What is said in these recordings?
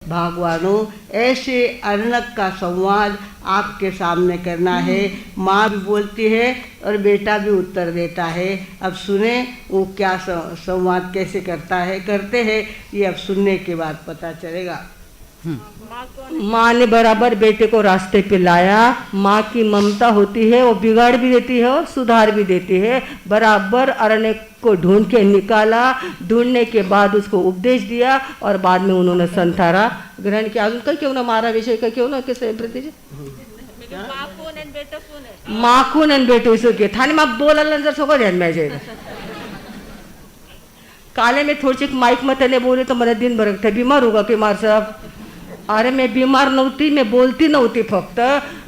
भगवानों, ऐसे अर्णक का संवाद आपके सामने करना है। माँ भी बोलती है और बेटा भी उत्तर देता है। अब सुने वो क्या संवाद कैसे करते हैं, ये अब सुनने के बाद पता चलेगा। माँ ने बराबर बेटे को रास्ते पे लाया। माँ की ममता होती है, वो बिगाड़ भी देती है और सुधार भी देती है। बराबर अरण्य को ढूंढ के निकाला, ढूंढने के बाद उसको उपदेश दिया और बाद में उन्होंने संथारा ग्रहण किया। अजून काही क्यों ना मारा विषय का क्यों ना कैसे प्रतिजे माखून आणि बेटो इसो के थाने माँ बोलायला जर सगळं ध्यान पाहिजे। काले में थोड़ी सी माइक में तने बोले तो मेरा दिन भर था बीमार होगा कि मार साहब। अरे मैं बीमार नहोती, मैं बोलती नहोती फक्त,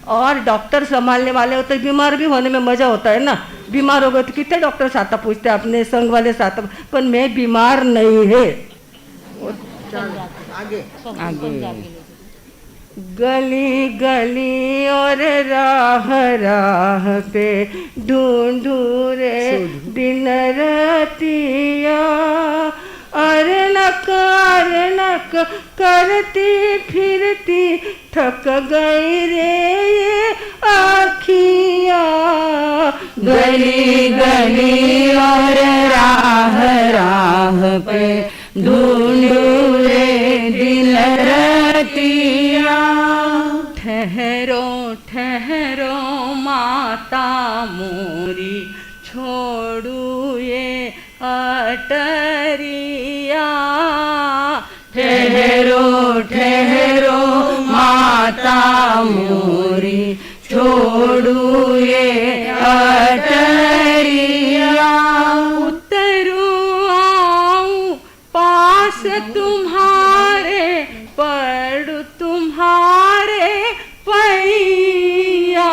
और डॉक्टर संभालने वाले होते बीमार भी होने में मजा होता है ना। बीमार हो गए तो कितने डॉक्टर साथ पूछते अपने संग वाले साथ, पर मैं बीमार नहीं है। आगे आगे गली गली और राह राह पे ढूंढू रे दिन रतिया, अर्णक अर्णक करती फिरती थक गई रे ये आखिया। गली गली और राह राह पे ढूंढू रे दिन रतिया। ठहरो ठहरो माता मोरी, छोड़ू ये अटरिया। ठहरो ठहरो माता मोरी, छोड़ू ये अटरिया। उतरू आऊं पास तुम्हारे, पढ़ू तुम्हारे पैया।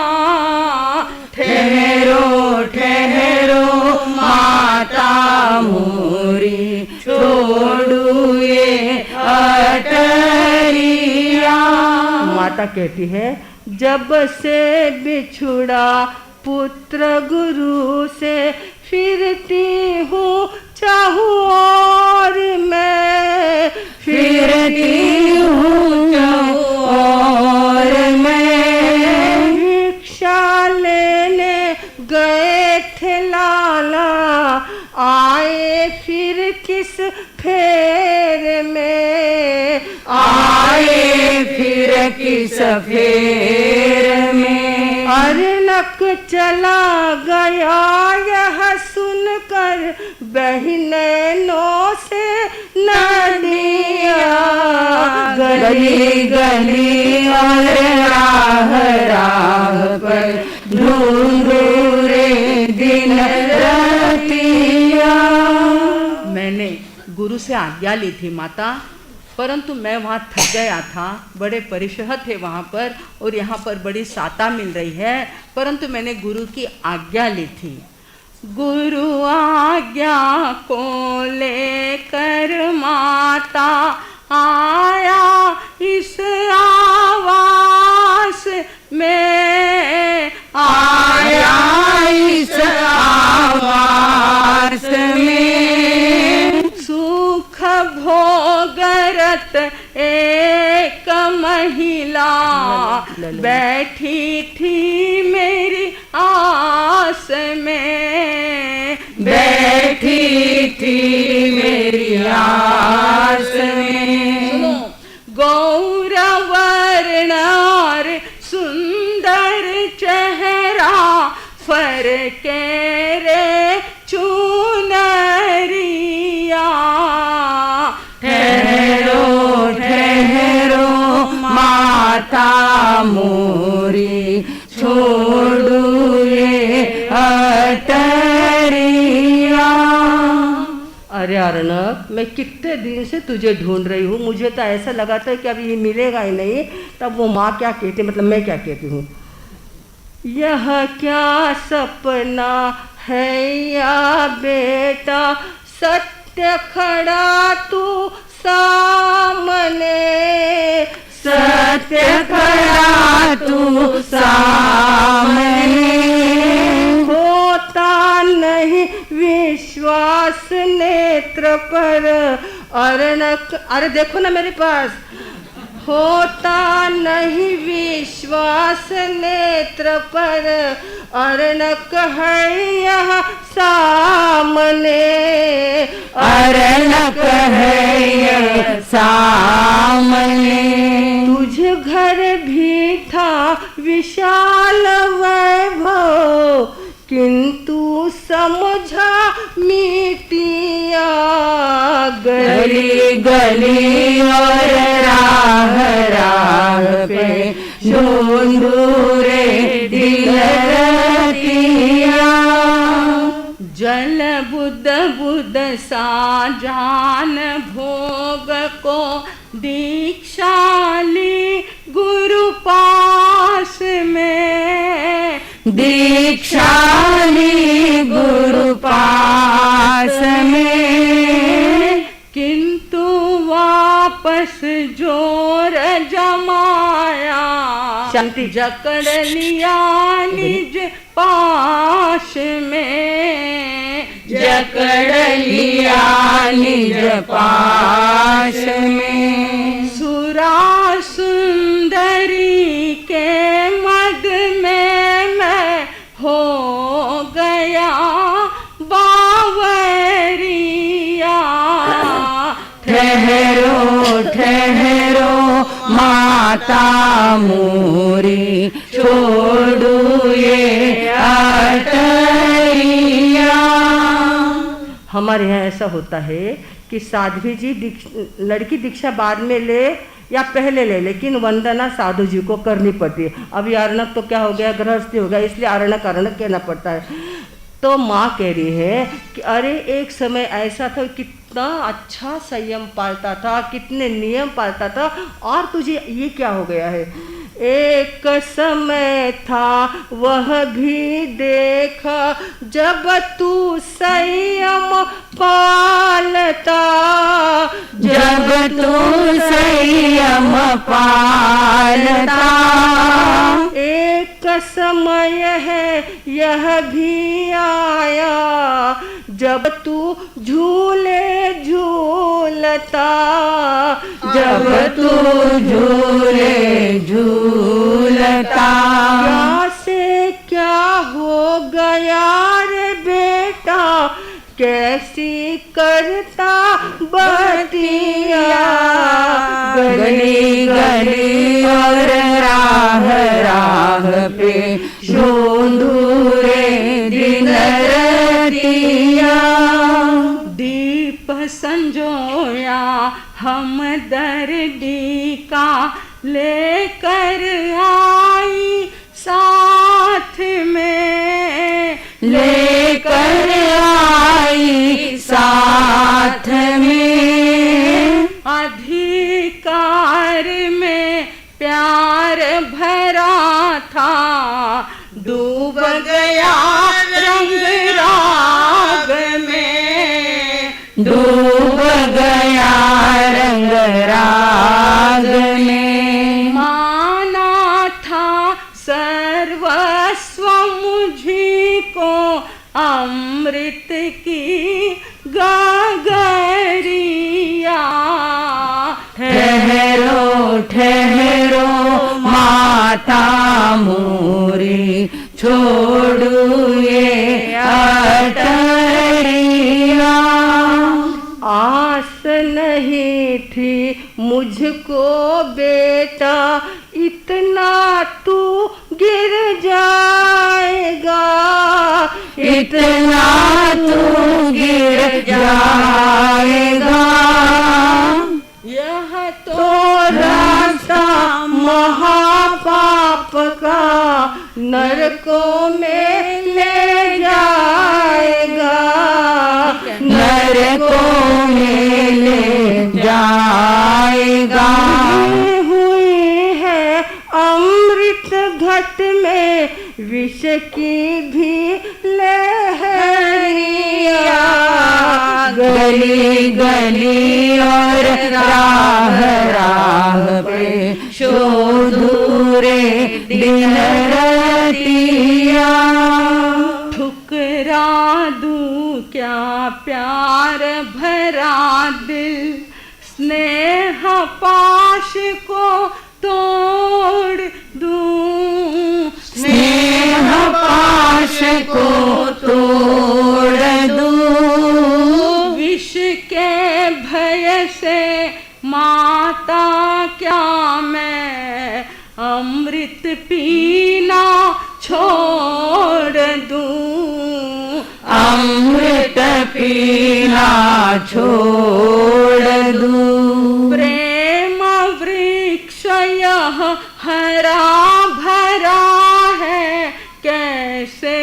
ठहरो ठहरो माता मोरी, छोड़ू ये अटरिया। माता कहती है, जब से बिछुड़ा पुत्र गुरु से, फिरती हूँ चाहू और मैं, फिरती हूँ चाहू और मैं। भिक्षा लेने गए थे लाला, आए फिर किस फेर में, आए फिर किस फेर में। अर्णक चला गया यह सुनकर, बहनों से नदिया। गली गली और राह राह पर ढूंढू रे दिन रतिया। मैंने गुरु से आज्ञा ली थी माता, परंतु मैं वहाँ थक गया था, बड़े परिश्रह थे वहाँ पर, और यहाँ पर बड़ी साता मिल रही है, परंतु मैंने गुरु की आज्ञा ली थी। गुरु आज्ञा को लेकर माता आया इस आवास में, आया इस आवास में। सुख भोगरत एक महिला बैठी थी मेरी आस में, बैठी थी मेरी आस में। सुनो, गौरवर्ण और सुंदर चेहरा, फर्क रे चुनरिया। ठहरो ठहरो माता मोरी, छोड़ू ये अटरिया। अरे अर्णक, मैं कितने दिन से तुझे ढूंढ रही हूँ, मुझे तो ऐसा लगा था कि अभी ये मिलेगा ही नहीं। तब वो माँ क्या कहती, मतलब मैं क्या कहती हूँ, यह क्या सपना है या बेटा, सत्य खड़ा तू सामने, सत्य खड़ा तू सामने। होता नहीं विश्वास नेत्र पर, अर्णक, अरे देखो ना मेरे पास, होता नहीं विश्वास नेत्र पर, अरनक है यह सामने, अरनक है यह सामने। तुझ घर भी था विशाल वैभव, किंतु समझा मिटिया गली गली और राह राह पे ढूंढूरे दिल रतिया। जल बुद्ध बुद्ध सा जान भोग को दीक्षा ली गुरु पास में, दीक्षा ली गुरु पास में। किंतु वापस जोर जमाया, शांति। जकड़ लिया निज पाश में, जकड़ लिया निज पाश में। सुरा सुंदरी के मद में मैं हो गया बावरिया। ठहरो ठहरो माता मोरी, छोड़ू ये अटरिया। हमारे यहाँ ऐसा होता है कि साध्वी जी लड़की दीक्षा बाद में ले या पहले ले, लेकिन वंदना साधु जी को करनी पड़ती है। अभी आरणक तो क्या हो गया, गृहस्थी हो गया, इसलिए आरणक कहना पड़ता है। तो माँ कह रही है कि अरे एक समय ऐसा था, कितना अच्छा संयम पालता था, कितने नियम पालता था, और तुझे ये क्या हो गया है। एक समय था वह भी देखा, जब तू संयम पालता, जब तू संयम पालता। एक समय है यह भी आया, जब तू झूले झूलता, जब तू झूले झूलता। क्या से क्या हो गया रे बेटा, कैसी करता बतिया। गली गली और राह राह पे ढूंढूरे दिन रतिया। दीप संजोया हम दर्दी का लेकर आई साथ में, लेकर आई साथ में। अधिकार में प्यार भरा था, डूब गया रंग राग में, डूब गया रंग राग में। माना था सर्वस्व मुझी को, अमृत की गगरिया। ठहरो ठहरो माता मोरी, छोड़ू ये अटरिया। आस नहीं थी मुझको बेटा, इतना तू गिर जाएगा, इतना तू गिर जाएगा। यह तो रास्ता महापाप का, नरकों में ले जाएगा, नरकों में ले जाएगा। हुई है अमृत घट में विष की भी लहरिया। गली गली और राह राह पे शोधूरे दिन रतिया। ठुकरा दूं क्या प्यार भरा दिल, स्नेह पाश को अमृत पीना छोड़ दूं, अमृत पीना छोड़ दूं। प्रेम वृक्ष यह हरा भरा है, कैसे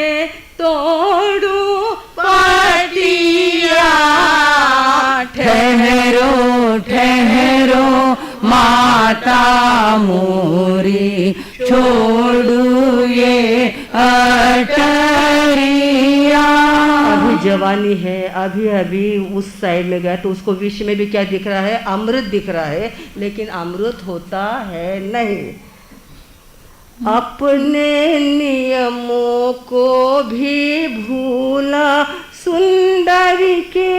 तोड़ूं पटिया। ठहरो ठहरो माता मोरी, छोड़ू ये अटरिया। अभी जवानी है, अभी अभी उस साइड में गया तो उसको विश्व में भी क्या दिख रहा है, अमृत दिख रहा है, लेकिन अमृत होता है नहीं। अपने नियमों को भी भूला, सुंदर के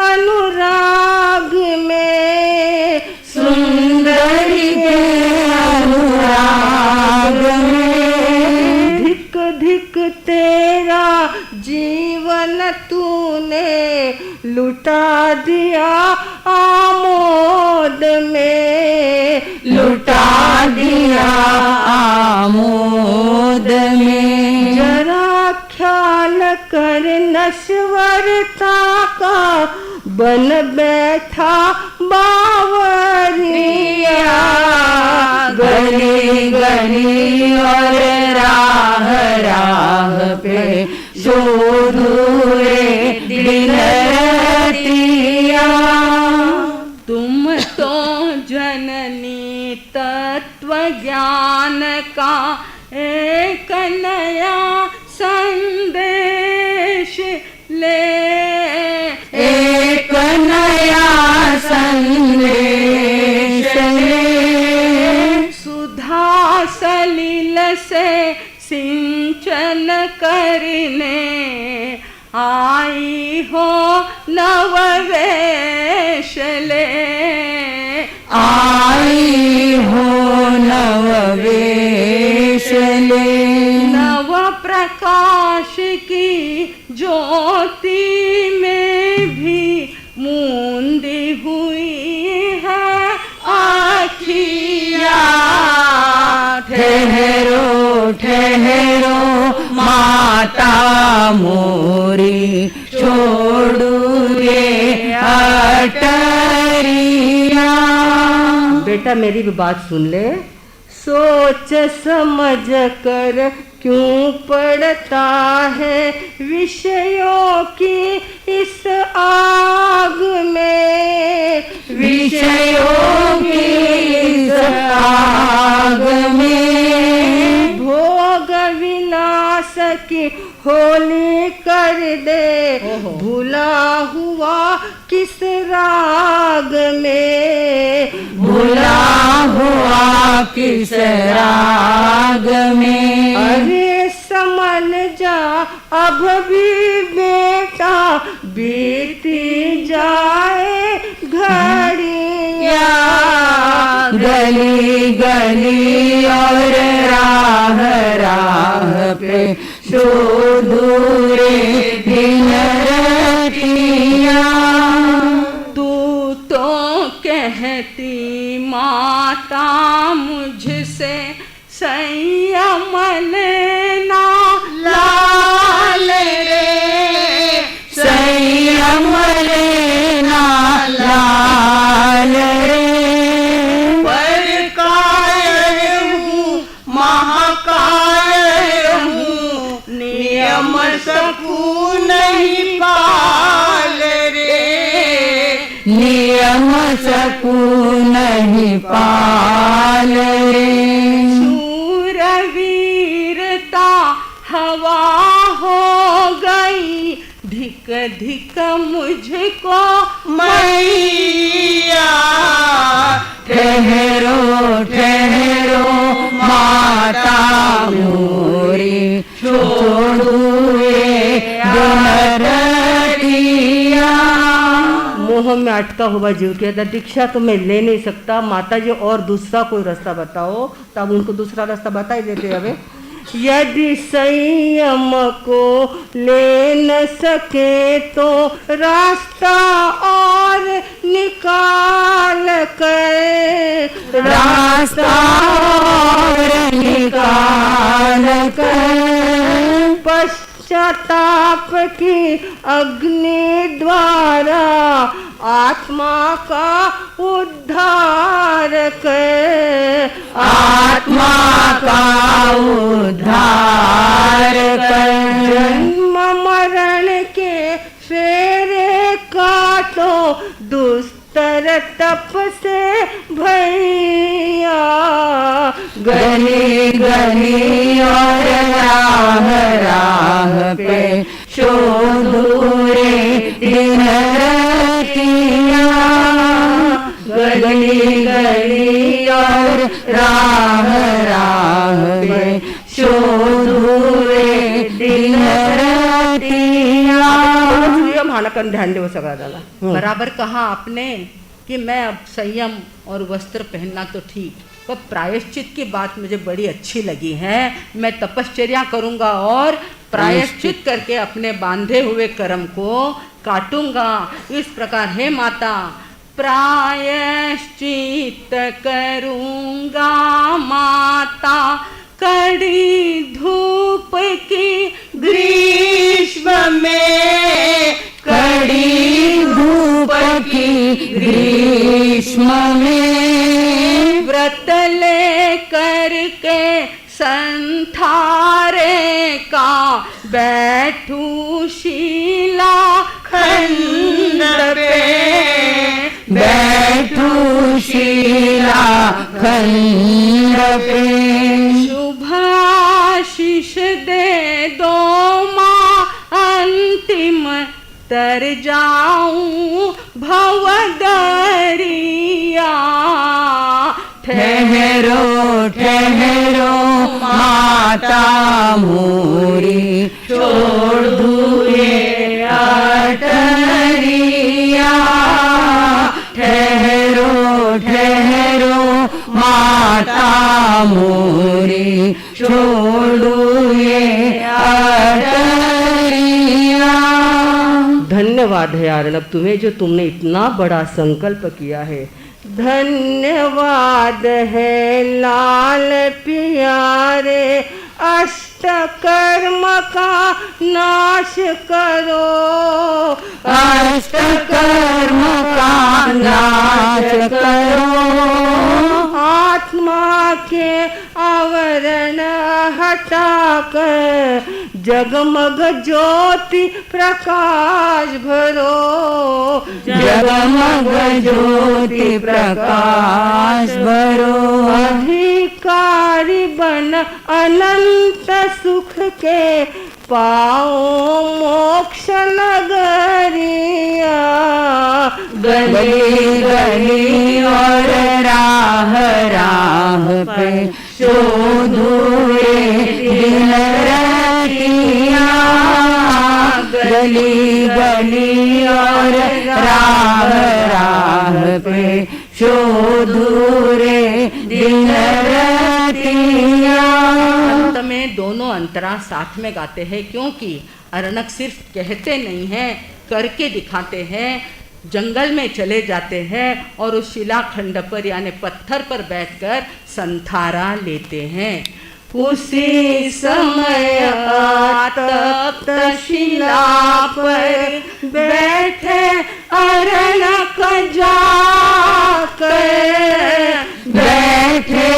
अनुराग में, सुंदर के अनुराग में। धिक धिक तेरा जीवन तूने लुटा दिया आमोद में, लुटा दिया आमोद में। जरा ख्याल कर नश्वरता का, बन बैठा बावरिया। गली गली और राह राह पे शोधू रे दिन रतिया। तुम तो जननी तत्व ज्ञान का एक नया संदेश ले, एक नया संदेश ले। सुधा सलिल से सिंचन करने आई हो नववेश ले, आई हो नववेश ले। नव प्रकाश की ज्योति में भी मूंदी हुई है आँखियाँ। ठहरो ठहरो माता मोरी, छोड़ू ये अटरिया। बेटा मेरी भी बात सुन ले। सोच समझ कर क्यों पड़ता है विषयों की इस आग में, विषयों की इस आग में। भोग विलास की होली कर दे, भुला हुआ किस राग में, भुला हुआ किस राग में। अरे समझ जा अब भी बेटा, बीती जाए घड़िया। गली गली और राह राह पे शोधू रे दिन रतिया। तू तो कहती माता मुझसे संयम लेना लाल रे, संयम लेना लाल रे। पर काय हूँ महाकाय हूँ, नियम सकूं नहीं पाल रे, नियम सकूं नहीं पाल रे। शूरवीरता हवा हो गई, धिक धिक मुझको मैया। ठहरो ठहरो माता मोरी, छोड़ू ये दिन रतिया। मोह में अटका हुआ जीव कहता दीक्षा तो मैं ले नहीं सकता, माता जी और दूसरा कोई रास्ता बताओ। तब उनको दूसरा रास्ता बता ही देते। अब यदि संयम को ले न सके तो रास्ता और निकाल कर, रास्ता और निकाल कर, पश्चाताप की अग्नि द्वारा आत्मा का उद्धार कर, आत्मा का उद्धार कर। जन्म मरण के फेरे काटो दुस्तर तप से भैया, गली गली और राह राह पे शोधू रे दिन रतिया, गली गली और राह राह पे शोधू रे दिन रतिया। मानकन ध्यान देव सगळा झाला। बराबर कहा आपने कि मैं अब संयम और वस्त्र पहनना तो ठीक, पर प्रायश्चित की बात मुझे बड़ी अच्छी लगी है। मैं तपश्चर्या करूंगा और प्रायश्चित करके अपने बांधे हुए कर्म को काटूंगा। इस प्रकार हे माता, प्रायश्चित करूंगा माता, कड़ी धूप की ग्रीष्म में, कड़ी धूप की ग्रीष्म में, व्रत ले करके संथारे का बैठू शीला खंड पे, बैठू शीला खंड पे। शुभाशीष दे दो माँ, अंतिम तर जाऊं भवदरिया। ठहरो ठहरो माता मोरी, छोड़ दूँ ये अटरिया। ठहरो ठहरो माता मोरी, छोड़ू ये अटरिया। धन्यवाद है अर्णब तुम्हें, जो तुमने इतना बड़ा संकल्प किया है। धन्यवाद है लाल प्यारे, अष्टकर्म का नाश करो, अष्टकर्म का नाश करो। आत्मा के आवरण हटाकर जगमग ज्योति प्रकाश भरो, जगमग ज्योति प्रकाश भरो। अधिकारी बन अनंत सुख के पाओ मोक्ष नगरिया। गली गली और राह राह पे शोधू रे दिन रतिया। गली गली और राह राह पे शोधू रे दिन रतिया। अंत में दोनों अंतरा साथ में गाते हैं, क्योंकि अर्णक सिर्फ कहते नहीं हैं, करके दिखाते हैं। जंगल में चले जाते हैं और उस शिलाखंड पर यानी पत्थर पर बैठकर संथारा लेते हैं। उसी समय तप्त शिला पर बैठे अर्णक जाकर, बैठे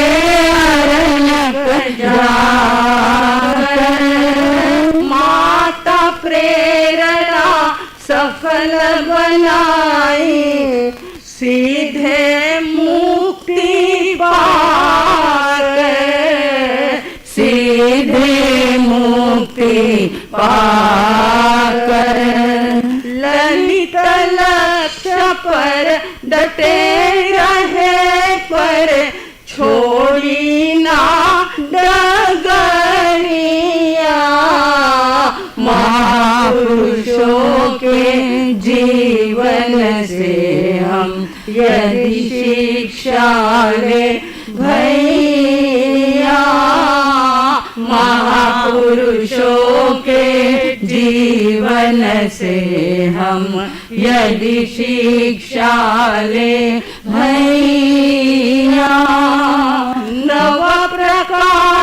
अर्णक जाकर। माता प्रेरणा सफल बनाई, सीधे मुक्ति पाकर, सीधे मुक्ति पाकर। ललित लक्ष्य पर डटे रहे, पर छोड़ी ना डगरिया। महापुरुषों के जीवन से हम यदि शिक्षा ले भैया। महापुरुषों के जीवन से हम यदि शिक्षा ले भैया। नव प्रकार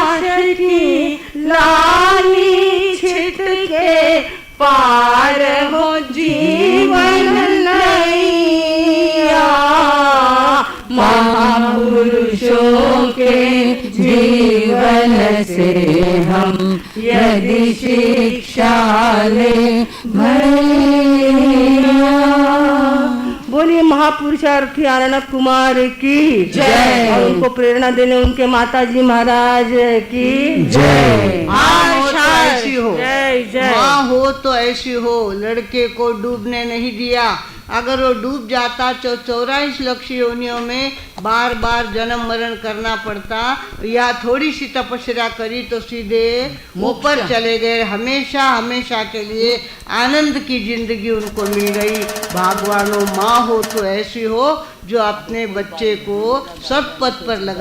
ऋषियों के जीवन से हम यदि शिक्षा ले भैया। बोलिए महापुरुष अर्थी आनंद कुमार की जय। और उनको प्रेरणा देने उनके माताजी महाराज की जय। माँ हो तो ऐसी हो, जय जय। माँ हो तो ऐसी हो। लड़के को डूबने नहीं दिया। अगर वो डूब जाता तो 84 लाख योनियों में बार बार जन्म मरण करना पड़ता, या थोड़ी सी तपस्या करी तो सीधे ऊपर चले गए। हमेशा हमेशा के लिए आनंद की जिंदगी उनको मिल गई। भगवानों, माँ हो तो ऐसी हो जो अपने बच्चे को सत्पथ पर लगा